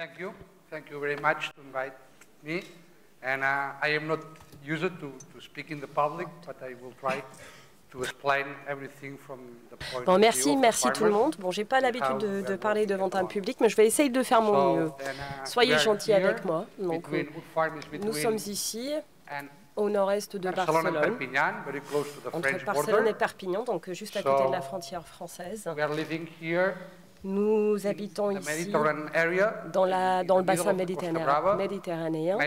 Thank you very much to invite me. And I am not used to speak in the public, but I will try to explain everything from the point Bon, of merci, view of merci the tout le farmers. monde. Bon, j'ai pas l'habitude de parler devant un public, mais je vais essayer de faire mon mieux. Soyez gentils avec moi. Donc, nous sommes ici, au nord-est de Barcelone, entre Barcelone et Perpignan, donc juste à côté de la frontière française. Nous habitons ici dans le bassin méditerranéen,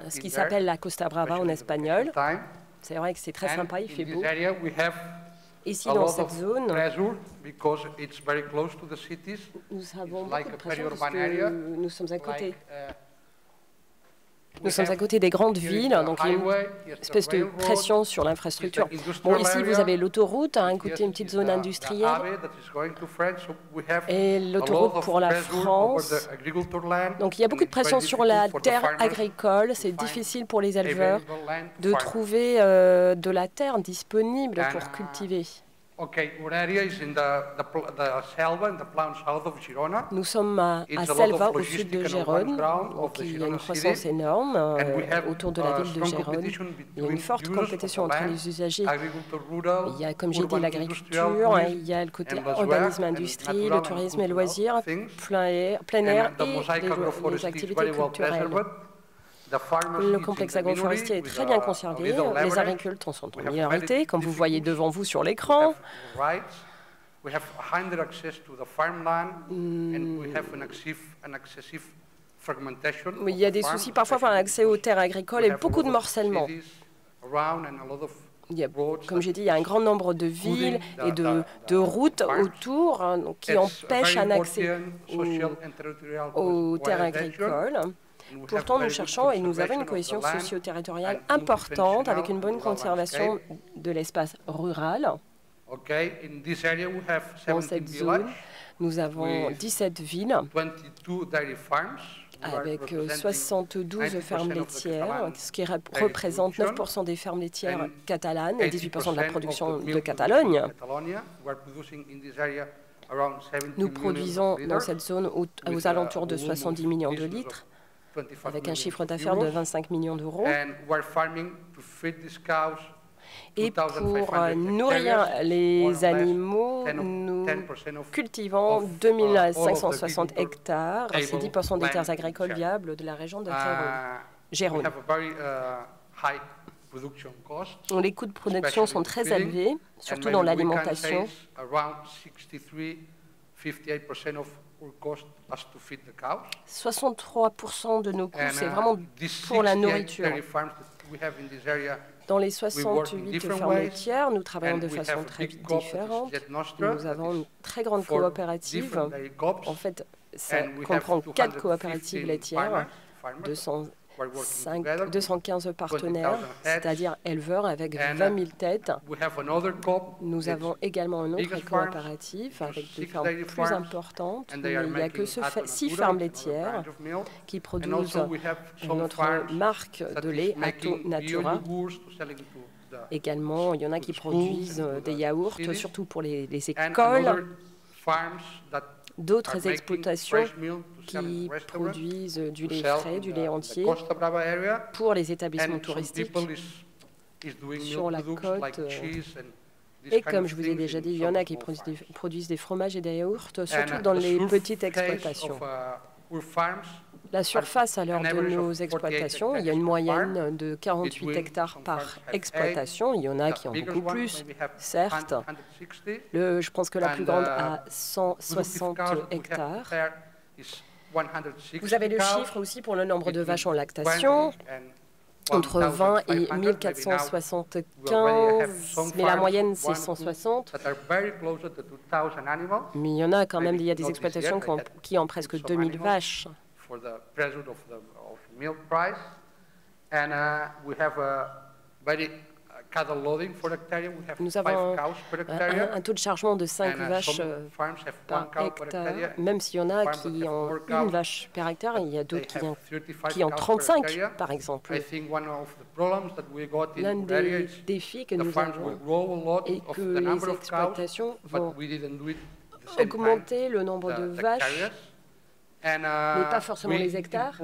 ce qui s'appelle la Costa Brava en espagnol. C'est vrai que c'est très sympa, il fait beau. Ici, dans cette zone, nous avons beaucoup de pression parce que nous sommes à côté. Nous sommes à côté des grandes villes, donc il y a une espèce de pression sur l'infrastructure. Bon, ici, vous avez l'autoroute, à un côté, une petite zone industrielle, et l'autoroute pour la France. Donc, il y a beaucoup de pression sur la terre agricole. C'est difficile pour les éleveurs de trouver de la terre disponible pour cultiver. Nous sommes à Selva, au sud de Gérone, donc il y a une croissance énorme autour de la ville de Gérone. Il y a une forte compétition entre les usagers. Il y a, comme j'ai dit, l'agriculture, il y a le côté organisme, industrie, le tourisme et loisirs, plein air et les activités culturelles. Le complexe agroforestier est très bien conservé. Les agriculteurs sont en minorité, comme vous voyez devant vous sur l'écran. Il y a des soucis parfois pour l'accès aux terres agricoles et beaucoup de morcellement. Comme j'ai dit, il y a un grand nombre de villes et de routes autour qui empêchent un accès aux terres agricoles. Pourtant, nous cherchons et nous avons une cohésion socio-territoriale importante avec une bonne conservation de l'espace rural. Dans cette zone, nous avons 17 villes avec 72 fermes laitières, ce qui représente 9% des fermes laitières catalanes et 18% de la production de Catalogne. Nous produisons dans cette zone aux alentours de 70 millions de litres, avec un chiffre d'affaires de 25 millions d'euros. Et pour nourrir les animaux, nous cultivons 2560 hectares. C'est 10% des terres agricoles viables de la région de Gérone. Les coûts de production sont très élevés, surtout dans l'alimentation. 63% de nos coûts, c'est vraiment pour la nourriture. Dans les 68 fermes laitières, nous travaillons de façon très différente. Nous avons une très grande coopérative. En fait, ça comprend 4 coopératives laitières, 215 partenaires, c'est-à-dire éleveurs avec 20 000 têtes. Nous avons également une autre coopérative avec des fermes plus importantes, mais il n'y a que 6 fermes laitières qui produisent notre marque de lait Atto Natura. Également, il y en a qui produisent des yaourts, surtout pour les écoles. D'autres exploitations qui produisent du lait frais, du lait entier pour les établissements touristiques sur la côte. Et comme je vous ai déjà dit, il y en a qui produisent des fromages et des yaourts, surtout dans les petites exploitations. La surface à l'heure de nos exploitations, il y a une moyenne de 48 hectares par exploitation. Il y en a qui ont beaucoup plus, certes. Je pense que la plus grande a 160 hectares. Vous avez le chiffre aussi pour le nombre de vaches en lactation, entre 20 et 1475, mais la moyenne c'est 160. Mais il y en a quand même, il y a des exploitations qui ont presque 2000 vaches. Nous avons un taux de chargement de 5 vaches par hectare, même s'il y en a qui ont une vache par hectare, il y a d'autres qui ont 35 par exemple. L'un des défis que nous avons est que les exploitations vont augmenter le nombre de vaches mais pas forcément les hectares.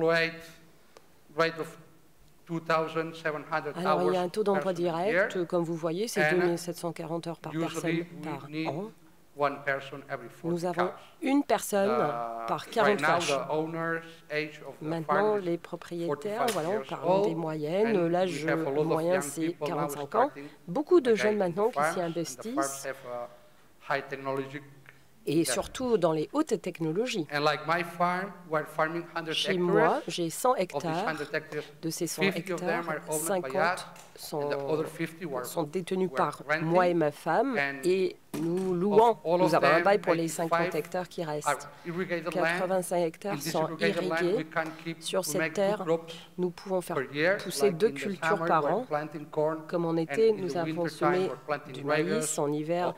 Alors, il y a un taux d'emploi direct, comme vous voyez, c'est 2740 heures par personne par an. Nous avons une personne par 40 vaches. Maintenant, les propriétaires, voilà, on parle des moyennes. L'âge moyen, c'est 45 ans. Beaucoup de jeunes maintenant qui s'y investissent. Et surtout dans les hautes technologies. Chez moi, j'ai 100 hectares. De ces 100 hectares, 50 sont détenus par moi et ma femme. Et nous louons, nous avons un bail pour les 50 hectares qui restent. 85 hectares sont irrigués. Sur cette terre, nous pouvons faire pousser 2 cultures par an. Comme en été, nous avons semé du maïs. En hiver,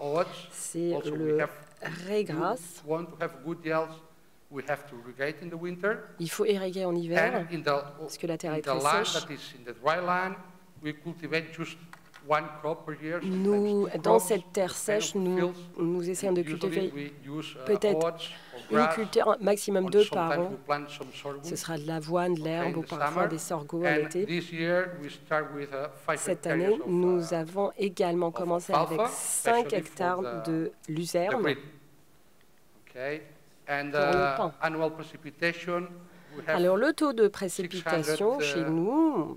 c'est le raigrasse. Il faut irriguer en hiver parce que la terre est très sèche. Nous, dans cette terre sèche, nous essayons de cultiver peut-être une culture, maximum 2 par an. Ce sera de l'avoine, de l'herbe ou parfois des sorgho à l'été. Cette année, nous avons également commencé avec 5 hectares de luzerne pour le pain. Alors, le taux de précipitation chez nous,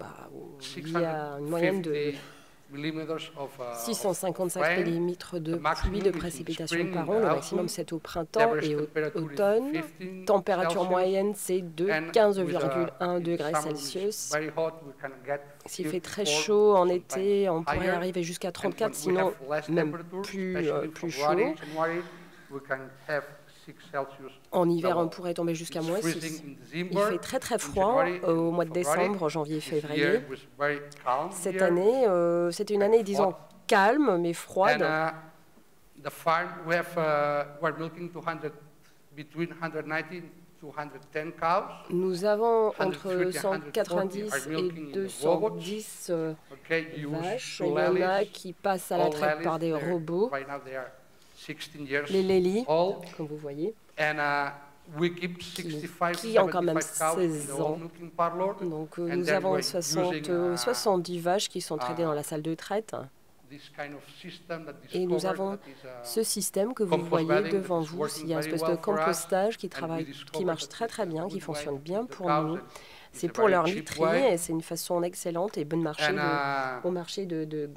il y a une moyenne de 655 mm de pluie de précipitation par an. Le maximum, c'est au printemps et au automne. Température moyenne, c'est de 15,1 degrés Celsius. S'il fait très chaud en été, on pourrait arriver jusqu'à 34, sinon même plus chaud. En hiver, on pourrait tomber jusqu'à moins 6. Il fait très très froid au mois de décembre, janvier, février. Cette année, c'était une année, disons, calme mais froide. Nous avons entre 190 et 210 vaches. Il y en a qui passent à la traite par des robots. Les Lely, comme vous voyez, qui ont quand même 16 ans. Donc nous avons 70 vaches qui sont traitées dans la salle de traite. Et nous avons ce système que vous voyez devant vous. Il y a une espèce de compostage qui marche très très bien, qui fonctionne bien pour nous. C'est pour leur literie et c'est une façon excellente et bon marché au marché de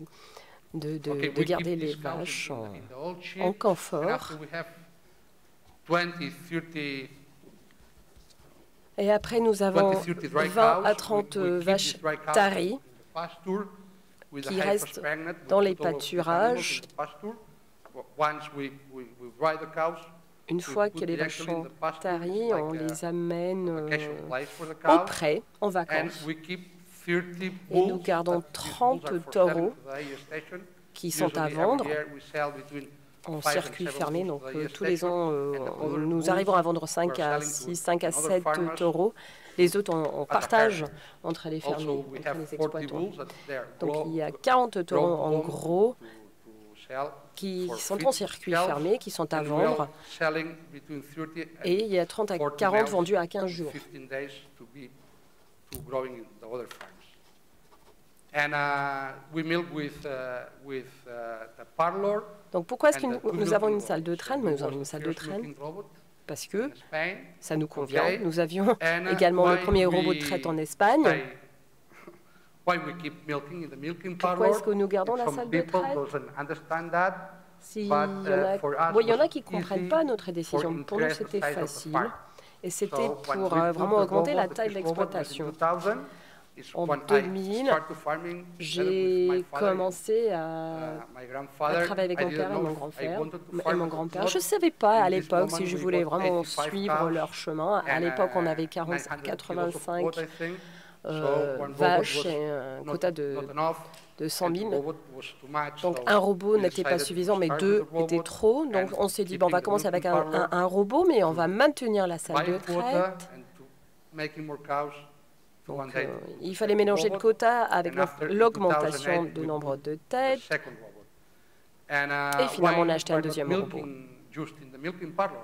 garder les vaches en confort. Et après, nous avons 20 à 30 vaches taries qui restent dans les pâturages. Une fois que les vaches sont taries, on les amène au pré, en vacances. Et nous gardons 30 taureaux qui sont à vendre en circuit fermé. Donc tous les ans, nous arrivons à vendre 5 à 7 taureaux. Les autres, on partage entre les fermiers, entre les exploitants. Donc il y a 40 taureaux en gros qui sont en circuit fermé, qui sont à vendre. Et il y a 30 à 40 vendus à 15 jours. Donc pourquoi est-ce que nous avons une salle de traîne? Nous avons une salle de traîne parce que ça nous convient. Nous avions également le premier robot de traite en Espagne. Pourquoi est-ce que nous gardons la salle de traite? Il y en a qui ne comprennent pas notre décision. Pour nous, c'était facile. Et c'était pour vraiment augmenter la taille de l'exploitation. En 2000, j'ai commencé à travailler avec mon père et mon grand-père. Je ne savais pas à l'époque si je voulais vraiment suivre leur chemin. À l'époque, on avait 85 vaches et un quota de 100 000. Donc un robot n'était pas suffisant, mais 2 étaient trop. Donc on s'est dit, bon, on va commencer avec un robot, mais on va maintenir la salle de traite. Donc, il fallait mélanger le quota avec l'augmentation du nombre de têtes. Et finalement, on a acheté un deuxième robot.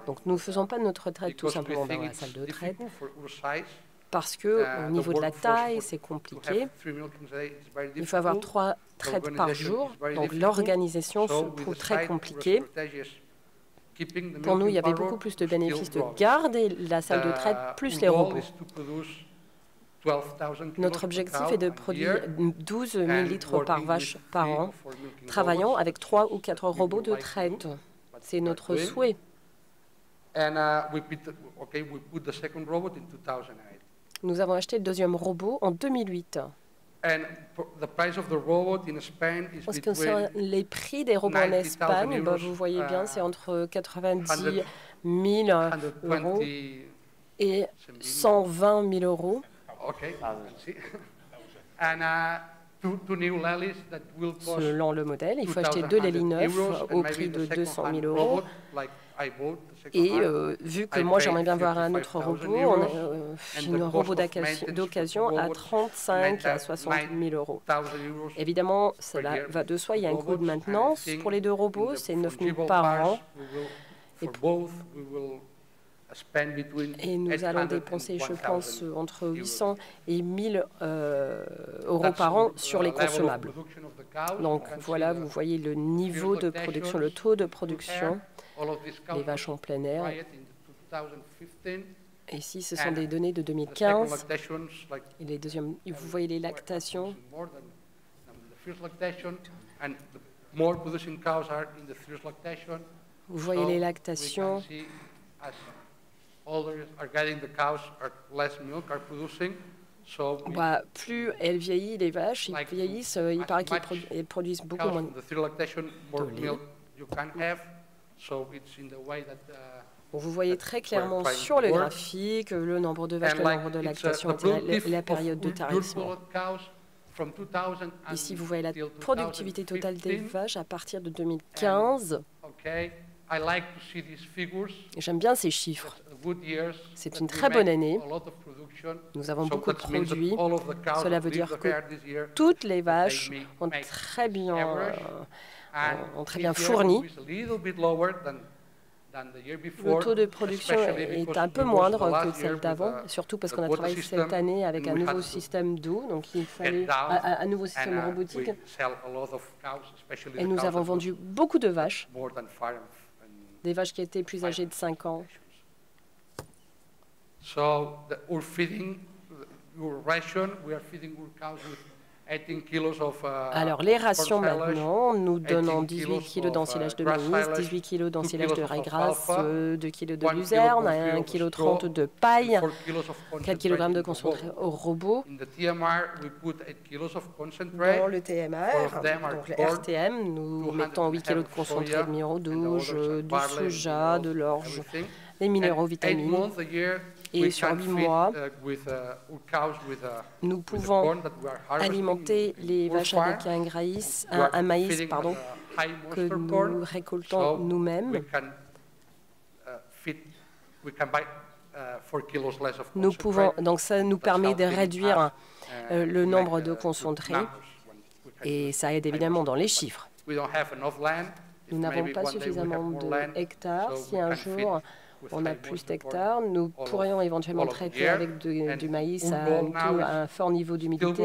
Donc nous ne faisons pas notre traite tout simplement dans la salle de traite parce qu'au niveau de la taille, c'est compliqué. Il faut avoir 3 traites par jour, donc l'organisation se trouve très compliquée. Pour nous, il y avait beaucoup plus de bénéfices de garder la salle de traite plus les robots. Notre objectif est de produire 12 000 litres par vache par an, travaillant avec 3 ou 4 robots de traite. C'est notre souhait. Nous avons acheté le deuxième robot en 2008. En ce qui concerne les prix des robots en Espagne, vous voyez bien, c'est entre 90 000 euros et 120 000 euros. Selon le modèle, il faut acheter 2 Lely neufs au prix de 200 000 euros. Et vu que moi j'aimerais bien avoir un autre robot, on a un robot d'occasion à 35 à 60 000 euros. Évidemment, cela va de soi, il y a un coût de maintenance. Pour les 2 robots, c'est 9 000 par an. Et nous allons dépenser, je pense, entre 800 et 1 000 euros par an sur les consommables. Donc voilà, vous voyez le niveau de production, le taux de production. Les vaches en plein air. Et ici, ce sont des données de 2015. Et les deuxièmes, vous voyez les lactations. Vous voyez les lactations. Plus elles vieillissent, les vaches, ils vieillissent, il paraît qu'elles produisent beaucoup moins de lait. Vous voyez très clairement sur le graphique le nombre de vaches, le nombre de lactations, la période de tarissement. Ici, vous voyez la productivité totale des vaches à partir de 2015. J'aime bien ces chiffres. C'est une très bonne année. Nous avons beaucoup de produits. Cela veut dire que toutes les vaches ont très bien fourni. Le taux de production est un peu moindre que celle d'avant, surtout parce qu'on a travaillé cette année avec un nouveau système d'eau, donc il fallait un nouveau système robotique. Et nous avons vendu beaucoup de vaches, des vaches qui étaient plus âgées de 5 ans. Alors, les rations maintenant, nous donnons 18 kg d'ensilage de maïs, 18 kg d'ensilage de raie grasse, 2 kg de luzerne, 1,30 kg de paille, 4 kg de concentré au robot. Dans le TMR, donc le RTM, nous mettons 8 kg de concentré de minéraux d'orge, du soja, de l'orge, des minéraux, vitamines. Et sur 8 mois, nous pouvons alimenter les vaches avec un maïs que nous récoltons nous-mêmes. Donc ça nous permet de réduire le nombre de concentrés et ça aide évidemment dans les chiffres. Nous n'avons pas suffisamment d'hectares. Si un jour on a plus d'hectares, nous pourrions éventuellement traiter avec du maïs à un fort niveau d'humidité.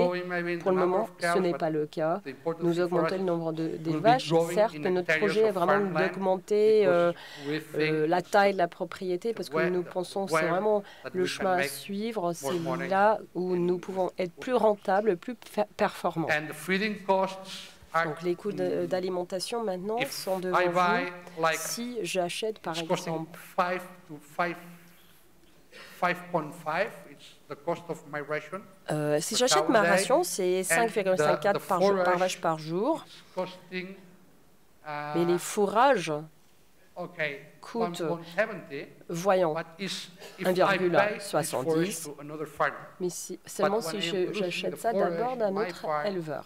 Pour le moment, ce n'est pas le cas. Nous augmentons le nombre des vaches. Certes, notre projet est vraiment d'augmenter la taille de la propriété parce que nous pensons que c'est vraiment le chemin à suivre. C'est là où nous pouvons être plus rentables, plus performants. Donc les coûts d'alimentation maintenant sont devant vous. Si j'achète par exemple 5,5 ma ration, c'est 5,54 par vache par jour. Mais les fourrages coûtent, voyons, 1,70. Mais seulement si j'achète ça d'abord d'un autre éleveur.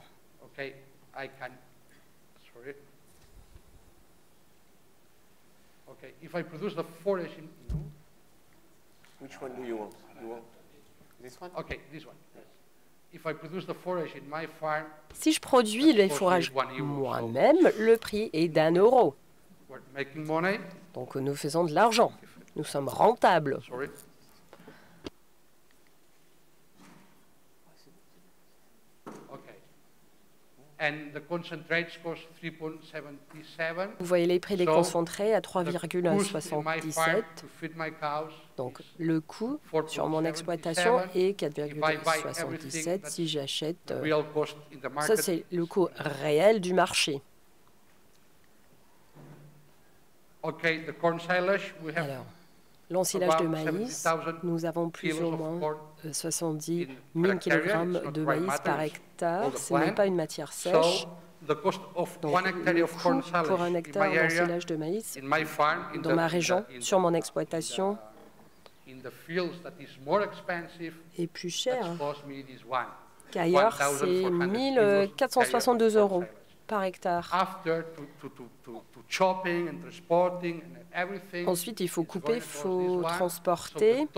If I produce the forage in... Which one do you want? You want this one? Okay, this one. If I produce the forage in my farm, si je produis les fourrages moi-même, le prix est d'1 euro. Donc nous faisons de l'argent. Nous sommes rentables. Vous voyez les prix des concentrés à 3,77. Donc le coût sur mon exploitation est 4,77 si j'achète. Ça, c'est le coût réel du marché. Alors, l'ensilage de maïs, nous avons plus ou moins 70 000 kg de maïs par hectare. Ce n'est pas une matière sèche. Donc, le coût pour un hectare d'ensilage de maïs dans ma région, sur mon exploitation, est plus cher qu'ailleurs. C'est 1 462 € par hectare. Ensuite, il faut couper, il faut transporter.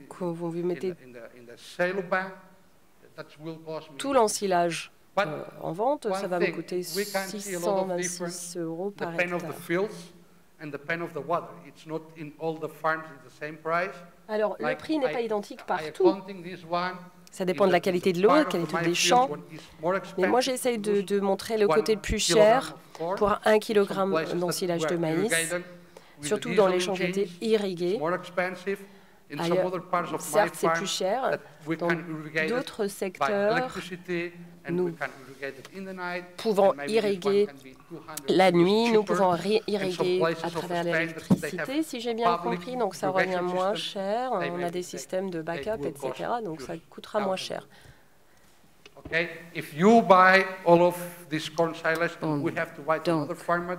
Quand vous mettez tout l'ensilage en vente, ça va me coûter 626 € par hectare. Alors, le prix n'est pas identique partout. Ça dépend de la qualité de l'eau, de la qualité des champs. Mais moi, j'essaye de montrer le côté le plus cher pour 1 kg d'ensilage de maïs, surtout dans les champs qui étaient irrigués. Ailleurs, certes, c'est plus cher. Dans d'autres secteurs, nous pouvons irriguer la nuit, nous pouvons irriguer à travers l'électricité, si j'ai bien compris. Donc, ça revient moins cher. On a des systèmes de backup, etc. Donc, ça coûtera moins cher. If you buy all of this corn silage, we have to buy to another farmer.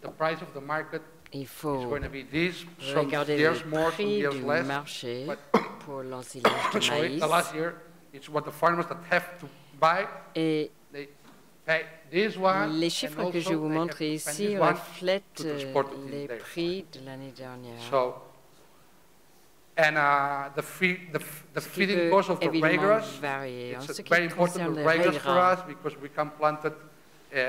The price of the market il faut regarder le prix du marché pour l'ensilage de maïs. Et les chiffres que je vous montre ici reflètent les prix de l'année dernière. The feeding cost of the ryegrass, it's very important with ryegrass for us because we can plant it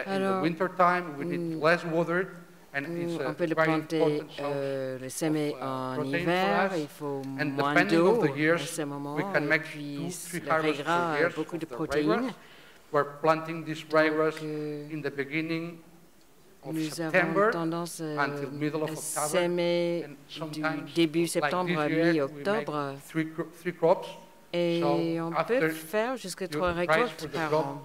in the winter time. We need less water. On peut le planter, le semer en hiver, il faut moins d'eau à ce moment, et puis le ryegrass a beaucoup de protéines. Nous avons tendance à semer du début septembre à mi-octobre, et on peut faire jusqu'à 3 récoltes par an.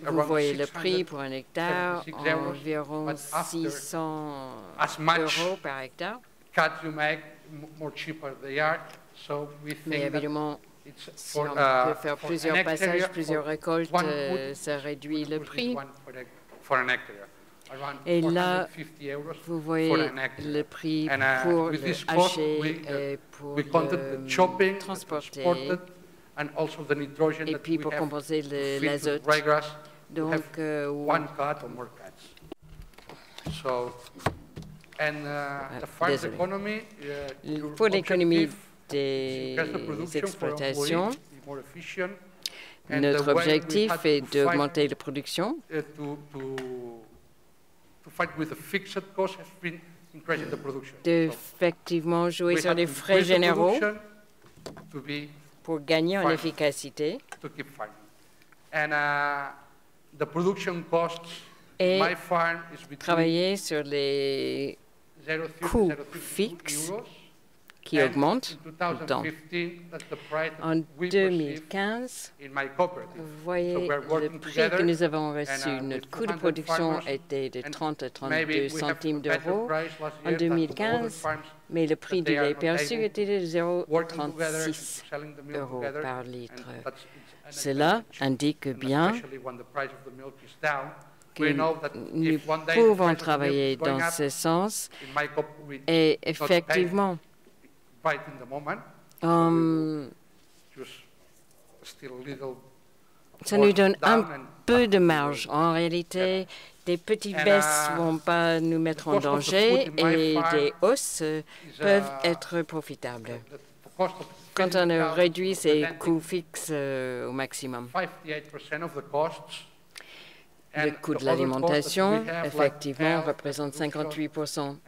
Vous voyez le prix pour un hectare, environ 600 € par hectare. Mais évidemment, si on peut faire plusieurs passages, plusieurs récoltes, ça réduit le prix. Et là, vous voyez le prix pour le hacher et pour le transporter. Et puis pour compenser l'azote. Donc, pour l'économie des exploitations, notre objectif est d'augmenter la production. D'effectivement jouer sur les frais généraux pour gagner en efficacité. Et travailler sur les coûts fixes qui augmentent. En 2015, vous voyez le prix que nous avons reçu. Notre coût de production était de 30 à 32 centimes d'euros en 2015, mais le prix du lait perçu était de 0,36 € par litre. Cela indique bien que nous pouvons travailler dans ce sens et effectivement, ça nous donne un peu de marge. En réalité, des petites baisses ne vont pas nous mettre en danger et des hausses peuvent être profitables. quand on réduit ses coûts fixes au maximum. Le coût de l'alimentation, effectivement, représente 58%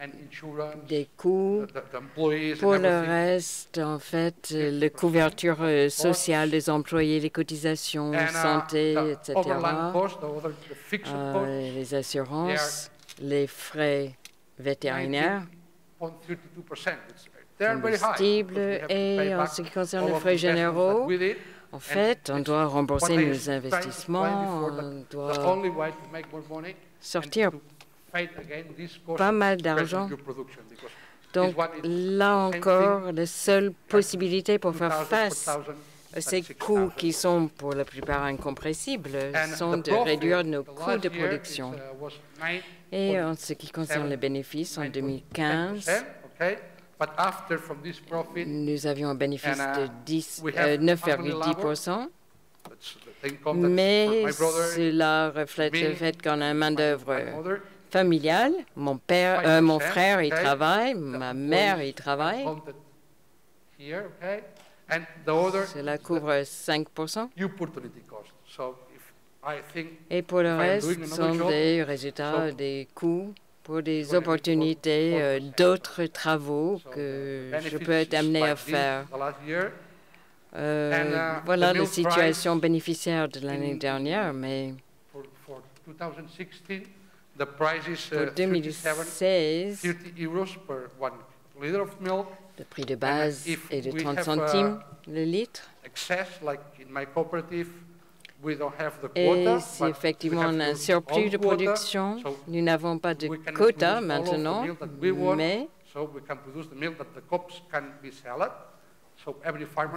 des coûts. Pour le reste, en fait, la couverture sociale des employés, les cotisations, santé, etc., les assurances, les frais vétérinaires, combustible, et en ce qui concerne les frais généraux, en fait, on doit rembourser nos investissements, on doit sortir pas mal d'argent. Donc là encore, la seule possibilité pour faire face à ces coûts qui sont pour la plupart incompressibles sont de réduire nos coûts de production. Et en ce qui concerne les bénéfices, en 2015, nous avions un bénéfice de 9,10%, mais cela reflète le fait qu'on a une main-d'œuvre familiale. Mon frère y travaille, ma mère y travaille. Cela couvre 5%. Et pour le reste, ce sont des résultats des coûts pour des opportunités d'autres travaux que je peux être amené à faire. Voilà la situation bénéficiaire de l'année dernière, mais pour 2016, le prix de base est de 30 centimes le litre. Et si effectivement on a un surplus de production, nous n'avons pas de quota maintenant, mais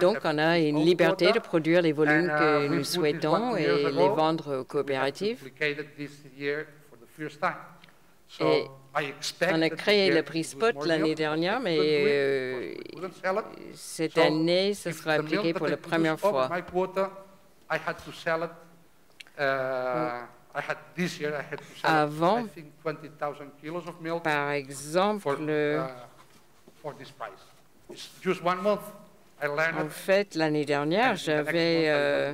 donc on a une liberté de produire les volumes que nous souhaitons et les vendre aux coopératives. Et on a créé le prix spot l'année dernière, mais cette année, ce sera appliqué pour la première fois. Avant, par exemple, en fait, l'année dernière, j'avais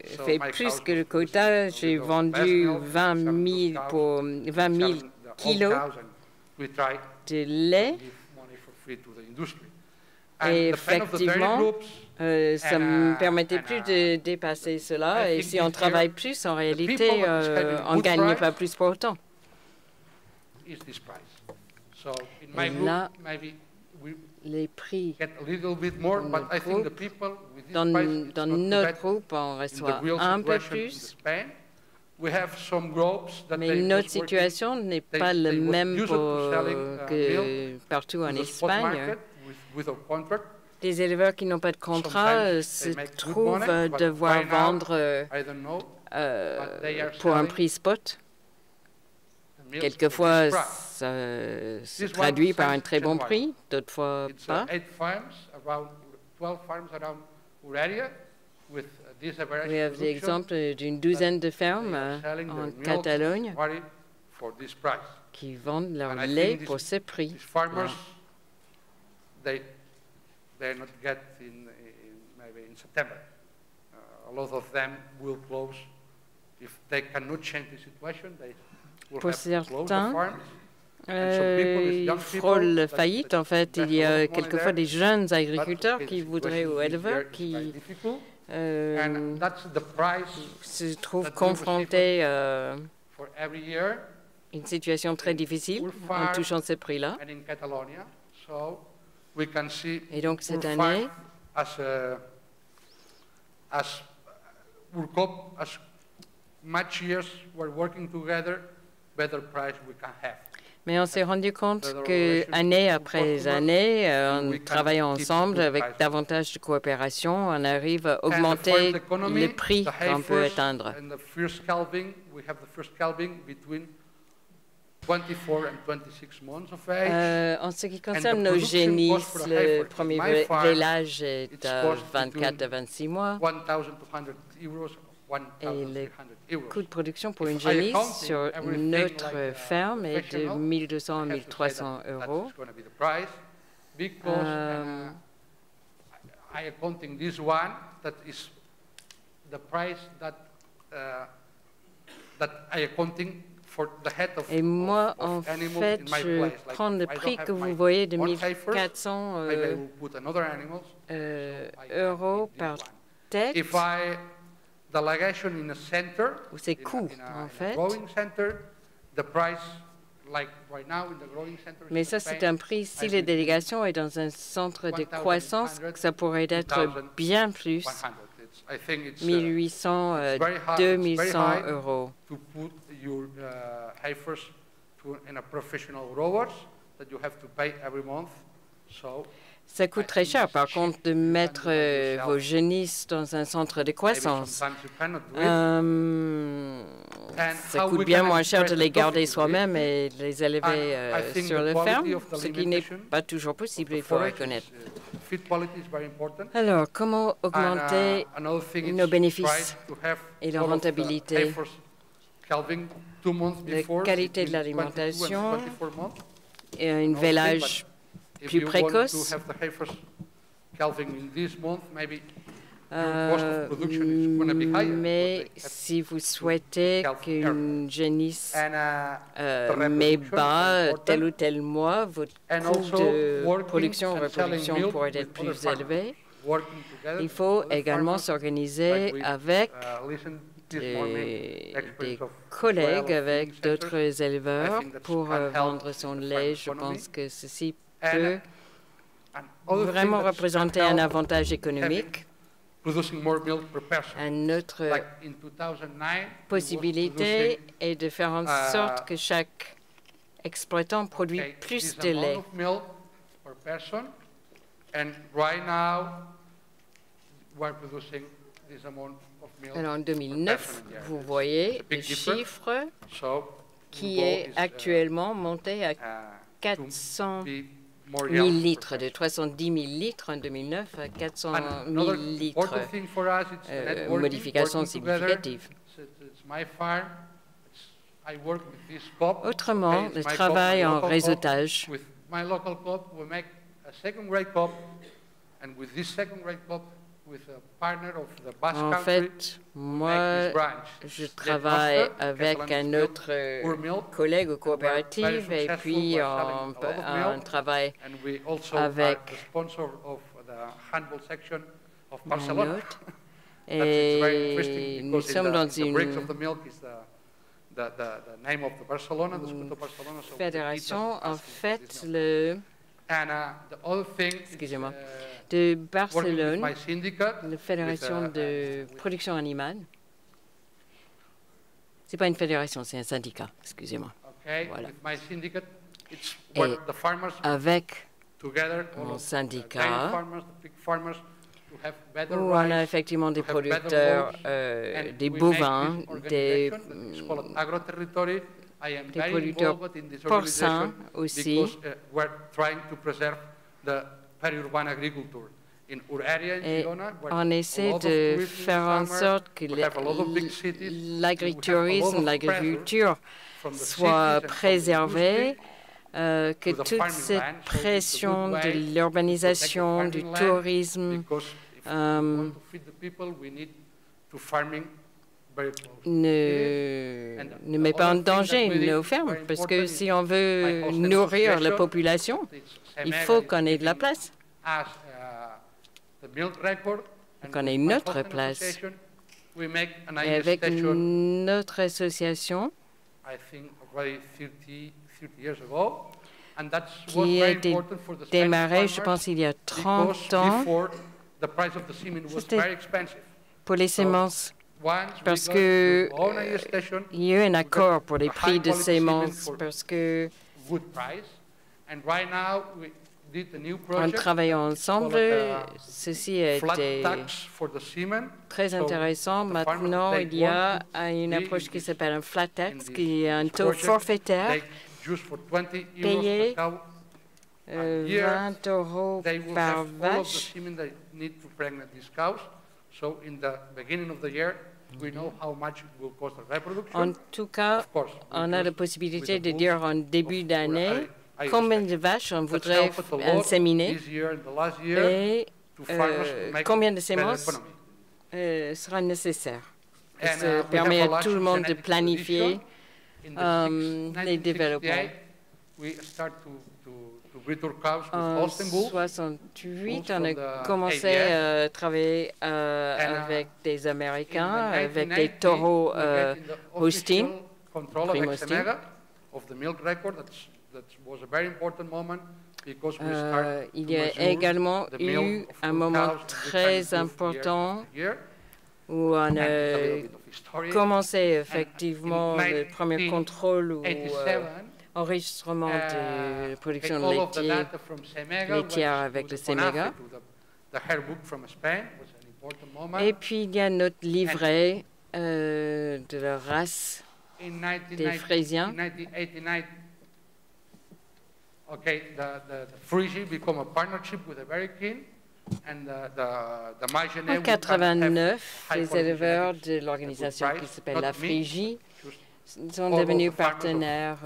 fait plus que le quota. J'ai vendu 20 000 kilos de lait. Et effectivement, ça ne me permettait plus de dépasser cela. Et si on travaille plus, en réalité, on ne gagne pas plus pour autant. Et là, les prix dans notre groupe, on reçoit un peu plus. Mais notre situation n'est pas la même que partout en Espagne. Les éleveurs qui n'ont pas de contrat se trouvent devoir vendre pour un prix spot. Quelquefois, ça se traduit par un très bon prix, d'autres fois pas. We have l'exemple d'une douzaine de fermes en Catalogne qui vendent leur lait pour ce prix. They're not get maybe in September. A lot of them will close if they cannot change the situation. They will pour have to close the farms. Ils frôlent la faillite. En fait, il y a quelquefois des jeunes agriculteurs qui voudraient ou éleveurs qui se trouvent confrontés à une situation très difficile en touchant ce prix-là. Et donc cette année, mais on s'est rendu compte que année après année, en travaillant ensemble avec davantage de coopération, on arrive à augmenter le prix qu'on peut atteindre. En ce qui concerne nos génisses, le premier vélage est à 24 à 26 mois. Et le coût de production pour une génisse sur notre ferme est de 1 200 à 1 300 euros. because I am counting this one, that is the price that I am counting for the head of Et moi, en animals fait, in my je place. prends le prix que vous voyez de 1400 euros par tête. If I delegation in a center, ou c'est coût, en fait. Growing center, the price, like right now in the growing center, mais ça, c'est un prix. Si la délégation est dans un centre de croissance, ça pourrait être bien plus. 1800, 2100 euros. To put your heifers in a professional growers that you have to pay every month. So ça coûte très cher, par contre, de mettre vos génisses dans un centre de croissance. Ça coûte bien moins cher de les garder soi-même et de les élever sur la ferme, ce qui n'est pas toujours possible, il faut reconnaître. Alors, comment augmenter nos bénéfices et leur rentabilité? La qualité de l'alimentation et un vélage plus précoce. Mais si vous souhaitez qu'une génisse met bas tel ou tel mois, votre coût de production ou reproduction pourrait être plus élevé. Il faut également s'organiser avec des collègues, avec d'autres éleveurs pour vendre son lait. Je pense que ceci peut vraiment représenter un avantage économique. Une autre possibilité est de faire en sorte que chaque exploitant produit plus de lait. Alors en 2009, vous voyez le chiffre qui est actuellement monté à 400 000 litres, de 310 000 litres en 2009 à 400 000 litres. Modification significative. Autrement, le travail en réseautage. En fait, moi, je travaille avec un autre collègue ou coopérative et puis on travaille avec un autre. Et nous sommes dans une fédération. En fait, excusez-moi, de Barcelone, la fédération de production animale. Ce n'est pas une fédération, c'est un syndicat, excusez-moi. Voilà. Et avec mon syndicat, où on a effectivement des producteurs, des bovins, des producteurs porcins aussi. Et on essaie de faire en sorte que l'agritourisme, l'agriculture soit préservée, que toute cette pression de l'urbanisation, du tourisme ne met pas en danger nos fermes, parce que si on veut nourrir la population, il faut qu'on ait de la place. Qu'on ait notre place. Et avec notre association, qui a été démarrée, je pense, il y a 30 ans, c'était pour les semences, parce qu'il y a eu un accord pour les prix de semences, parce que en travaillant ensemble, ceci a été très intéressant. Maintenant, il y a une approche qui s'appelle un flat tax, qui est un taux forfaitaire payé 20 euros par vache. En tout cas, on a la possibilité de dire en début d'année combien de vaches on voudrait inséminer et combien de semences sera nécessaire. Ça permet à tout le monde de planifier les développements. En 1968, on a commencé à travailler avec des Américains, avec des taureaux Holstein, Prime Holstein. Il y a également eu un moment très important où on a commencé effectivement le premier contrôle ou enregistrement de production laitière avec le Séméga. Et puis il y a notre livret de la race des Frisiens. Okay, the Frisian become a partnership with the American, and the En 1989, les éleveurs de l'organisation qui s'appelle la Frégie sont devenus partenaires,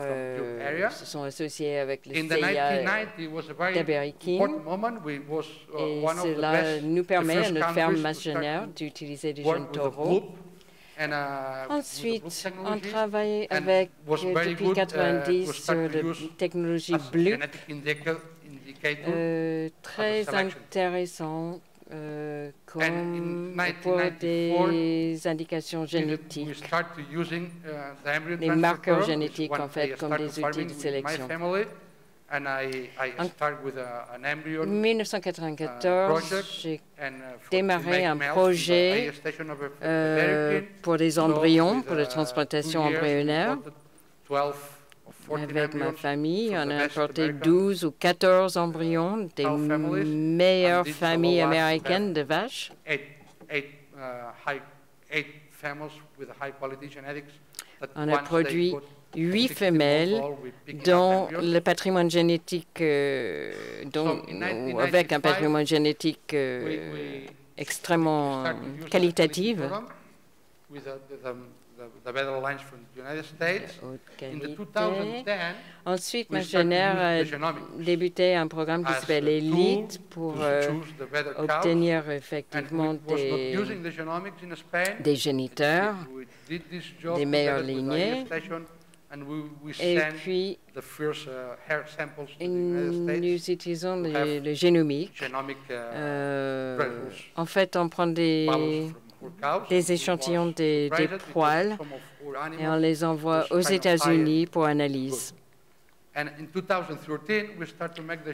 se sont associés avec le CIA d'Aberikin, et cela nous permet à notre ferme machinaire d'utiliser des jeunes taureaux. Ensuite, on travaille avec, depuis 1990 sur la technologie Blue, très intéressant comme pour des indications génétiques, des marqueurs génétiques en fait, comme des outils de sélection. En 1994, j'ai démarré un projet pour des embryons, pour la transplantation embryonnaire. Avec ma famille, on a importé 12 ou 14 embryons des meilleures familles américaines de vaches. On a produit 8 femelles dont le patrimoine génétique, avec un patrimoine génétique extrêmement qualitatif. Ensuite, ma génère a débuté un programme qui s'appelle Elite pour obtenir effectivement des géniteurs, des meilleures lignées. Et puis, nous utilisons le génomique. En fait, on prend des échantillons des poils et on les envoie aux États-Unis pour analyse.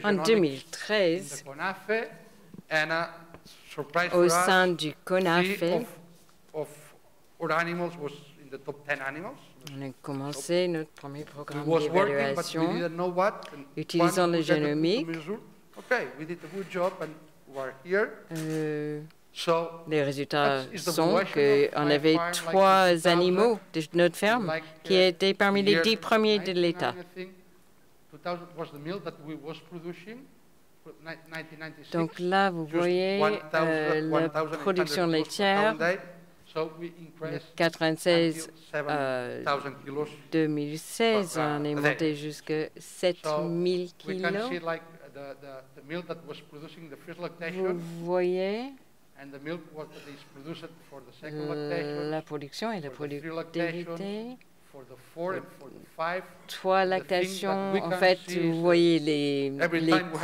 En 2013, au sein du CONAFE, on a commencé notre premier programme d'évaluation utilisant le génomique. Les résultats sont qu'on avait 3 animaux de notre ferme qui étaient parmi les 10 premiers de l'État. Donc là, vous voyez la production laitière. De 96 à 2016, on est monté jusqu'à 7000 kilos. Vous voyez la production et la productivité. 3 lactations. En fait, vous voyez les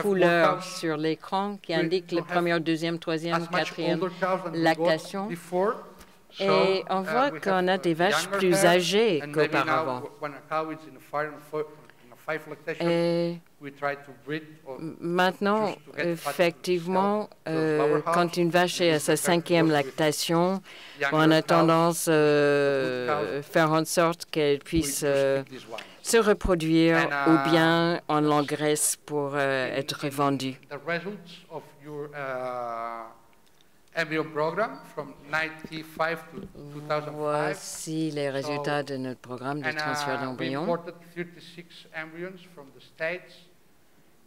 couleurs sur l'écran qui indiquent la première, deuxième, troisième, quatrième lactation. Et on voit qu'on a des vaches plus âgées qu'auparavant. Et maintenant, effectivement, quand une vache est à sa 5e lactation, on a tendance à faire en sorte qu'elle puisse se reproduire ou bien on l'engraisse pour être vendue. Voici les résultats de notre programme de transfert d'embryons.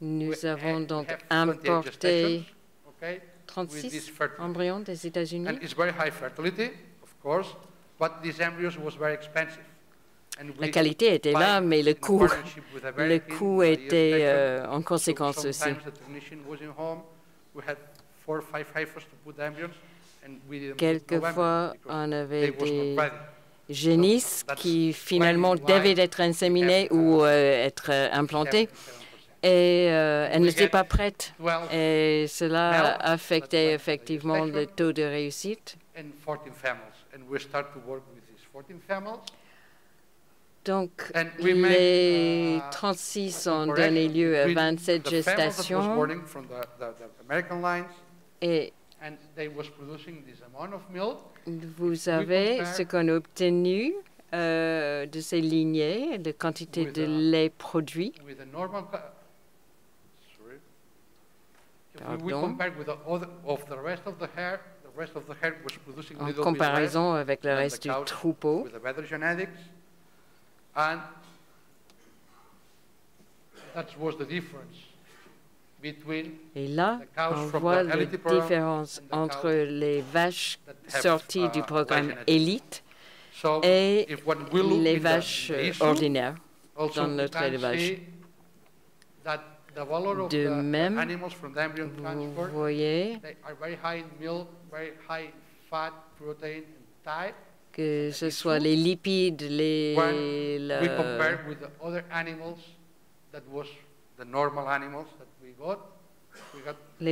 Nous avons donc importé 36 embryons des États-Unis. La qualité était là, mais le coût était en conséquence aussi. Quelquefois, on avait des génisses qui finalement devaient être inséminées ou être implantées, et elles n'étaient pas prêtes. Et cela affectait effectivement le taux de réussite. Donc, les 36 ont donné lieu à 27 gestations et vous avez ce qu'on a obtenu de ces lignées, de quantité de lait produit. Pardon. En comparaison avec le reste du troupeau. Et là, on voit la différence entre les vaches sorties du programme élite et les vaches ordinaires dans notre élevage. De même, vous voyez que ce soit les lipides, les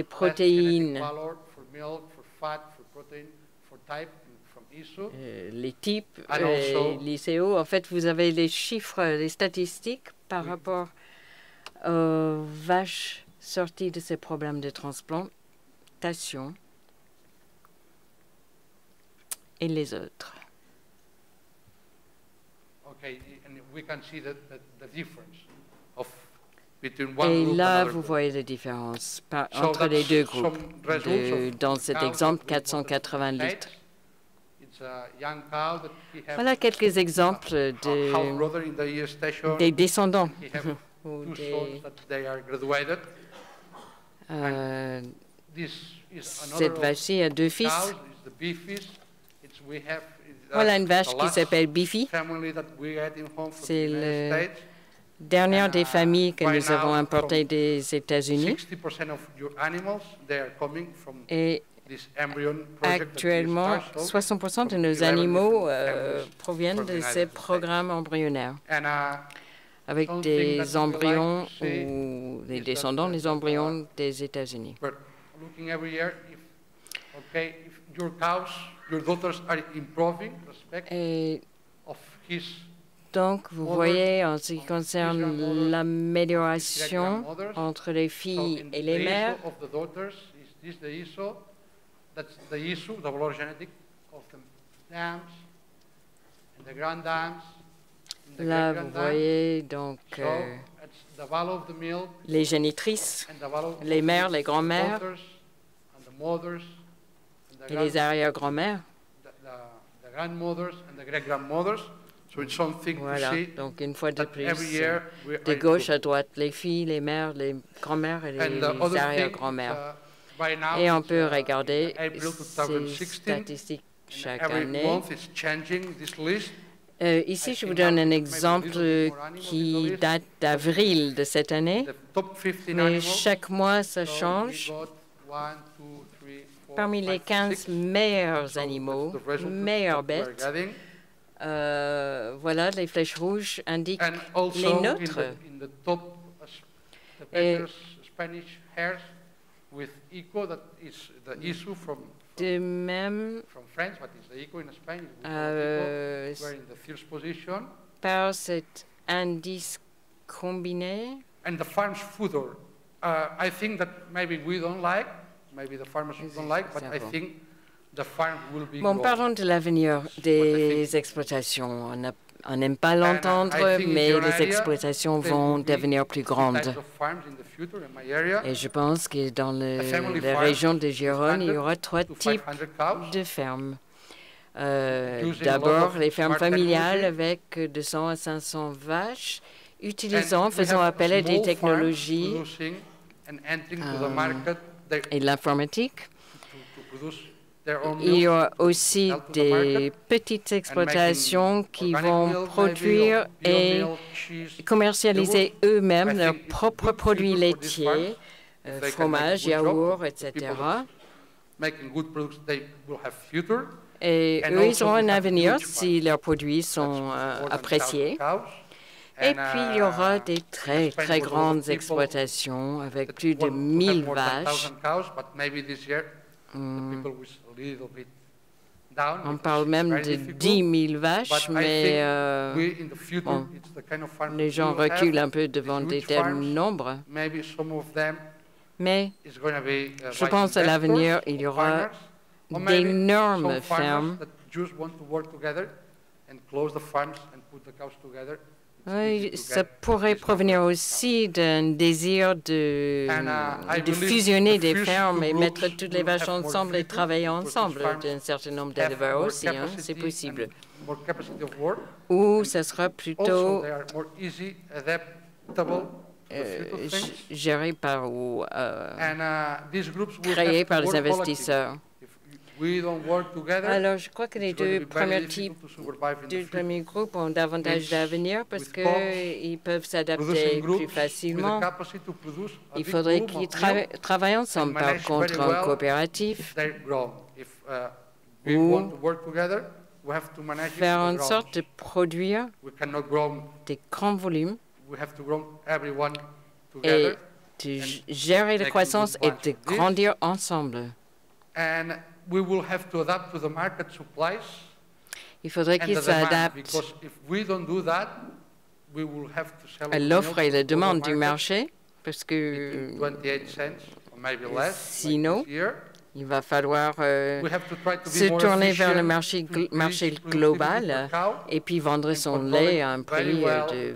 protéines, les types, l'ICO. En fait, vous avez les chiffres, les statistiques par rapport aux vaches sorties de ces problèmes de transplantation et les autres. Et là, vous voyez la différence entre les deux groupes. Dans cet exemple, 480 litres. Voilà quelques exemples des descendants. Cette vache-ci a 2 fils. Voilà une vache qui s'appelle Biffy. C'est la dernière des familles que nous avons importées des États-Unis. Et actuellement, 60% de nos animaux proviennent de ces programmes embryonnaires, avec des embryons ou des descendants des embryons des États-Unis. Et donc, vous voyez, en ce qui concerne l'amélioration entre les filles et les mères, là, vous voyez donc les génitrices, les mères, les grands-mères et les arrière-grands-mères. Voilà, donc une fois de plus, de gauche à droite, les filles, les mères, les grands-mères et les arrière-grands-mères. Et on peut regarder ces statistiques chaque année. Ici, je vous donne un exemple qui date d'avril de cette année, mais chaque mois, ça change. Parmi les 15 meilleurs animaux, meilleures bêtes, voilà, les flèches rouges indiquent les nôtres. Et de même, par cet indice combiné, bon, parlons de l'avenir des exploitations. On n'aime pas l'entendre, mais les exploitations vont devenir plus grandes. Et je pense que dans la région de Gironde, il y aura 3 types de fermes. D'abord, les fermes familiales avec de 100 à 500 vaches, faisant appel à des technologies et l'informatique il y aura aussi des petites exploitations qui vont produire et commercialiser eux-mêmes leurs propres produits laitiers, fromage, yaourt, etc. Et eux, ils auront un avenir si leurs produits sont appréciés. Et puis, il y aura des très, très grandes exploitations avec plus de 1000 vaches. On parle même de 10 000 vaches, mais bon, les gens reculent un peu devant des tels nombres. Mais je pense à l'avenir, il y aura d'énormes fermes. Oui, ça pourrait provenir aussi d'un désir de fusionner des fermes et mettre toutes les vaches ensemble et travailler ensemble d'un certain nombre d'éleveurs aussi, hein, c'est possible. Ou ça sera plutôt géré par ou créé par les investisseurs. Alors, je crois que les deux premiers groupes ont davantage d'avenir parce qu'ils peuvent s'adapter plus facilement. Il faudrait qu'ils travaillent ensemble, par contre, en coopératif, ou faire en sorte de produire des grands volumes et de gérer la croissance et de grandir ensemble. Il faudrait qu'ils s'adaptent à l'offre et la demande du marché, parce que sinon, il va falloir se tourner vers le marché global et puis vendre son lait à un prix de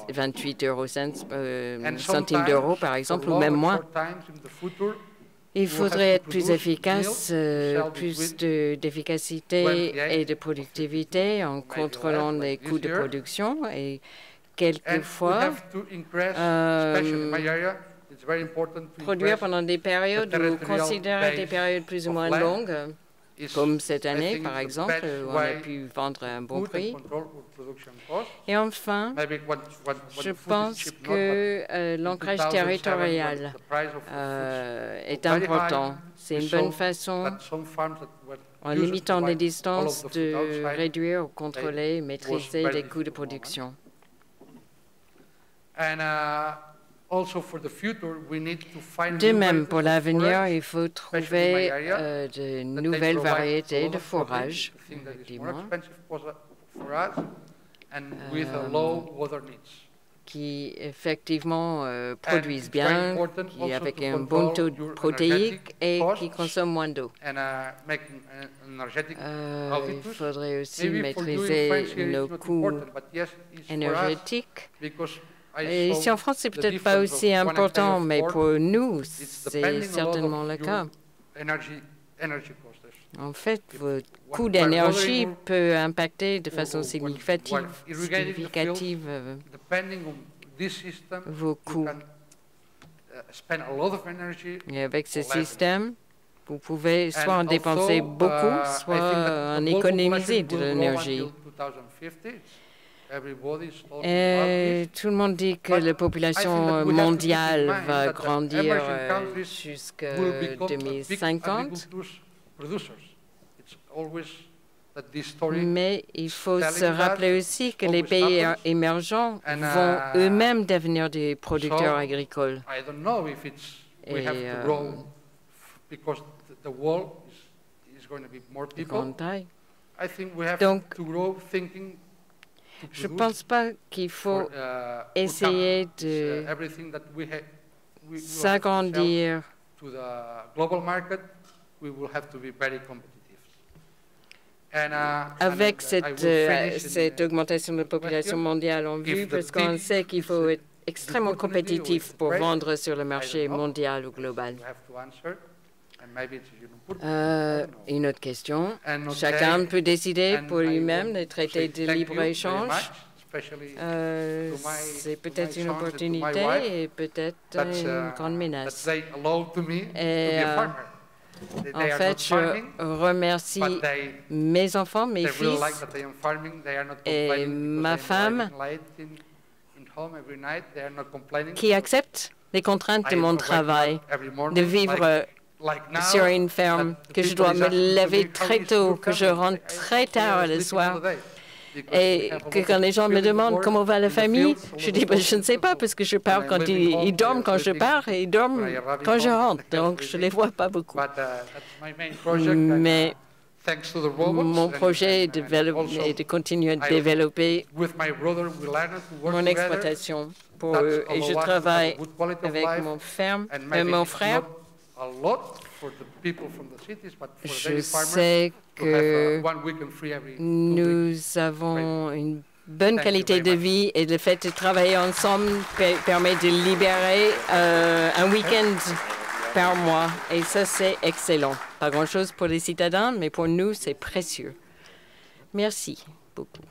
28 centimes d'euros, par exemple, ou même moins. Il faudrait être plus efficace, plus d'efficacité et de productivité en contrôlant les coûts de production et quelquefois produire pendant des périodes ou considérer des périodes plus ou moins longues, comme cette année par exemple, où on a pu vendre à un bon prix. Et enfin, je pense que l'ancrage territorial est important. C'est une bonne façon, en limitant les distances, de réduire ou contrôler et maîtriser les coûts de production. De même, pour l'avenir, il faut trouver de nouvelles variétés de fourrage, qui effectivement produisent bien, qui avec un bon taux protéique et qui consomment moins d'eau. Il faudrait aussi maîtriser nos coûts énergétiques. Et ici en France, c'est peut-être pas aussi important, mais pour nous, c'est certainement le cas. En fait, votre coût d'énergie peut impacter de façon significative vos coûts. Et avec ce système, vous pouvez soit en dépenser beaucoup, soit en économiser de l'énergie. Et tout le monde dit que la population mondiale va grandir jusqu'en 2050. Mais il faut se rappeler aussi que les pays émergents vont eux-mêmes devenir des producteurs agricoles. Et grande taille. Donc, je ne pense pas qu'il faut essayer de s'agrandir avec cette augmentation de la population mondiale en vue, parce qu'on sait qu'il faut être extrêmement compétitif pour vendre sur le marché mondial ou global. Une autre question. Chacun peut décider pour lui-même les traités de libre-échange. C'est peut-être une opportunité et peut-être une grande menace. Et En fait, je remercie mes enfants, mes fils et ma femme qui acceptent les contraintes de mon travail, de vivre sur une ferme, que je dois me lever très tôt, que je rentre très tard le soir. Et que quand les gens me demandent comment va la famille, je dis je ne sais pas parce que je pars quand ils dorment quand je pars et ils dorment quand je rentre. Donc je ne les vois pas beaucoup. Mais mon projet est de continuer à développer mon exploitation pour eux. Et je travaille avec mon frère. Je sais que nous avons une bonne qualité de vie et le fait de travailler ensemble permet de libérer un week-end par mois. Et ça, c'est excellent. Pas grand-chose pour les citadins, mais pour nous, c'est précieux. Merci beaucoup.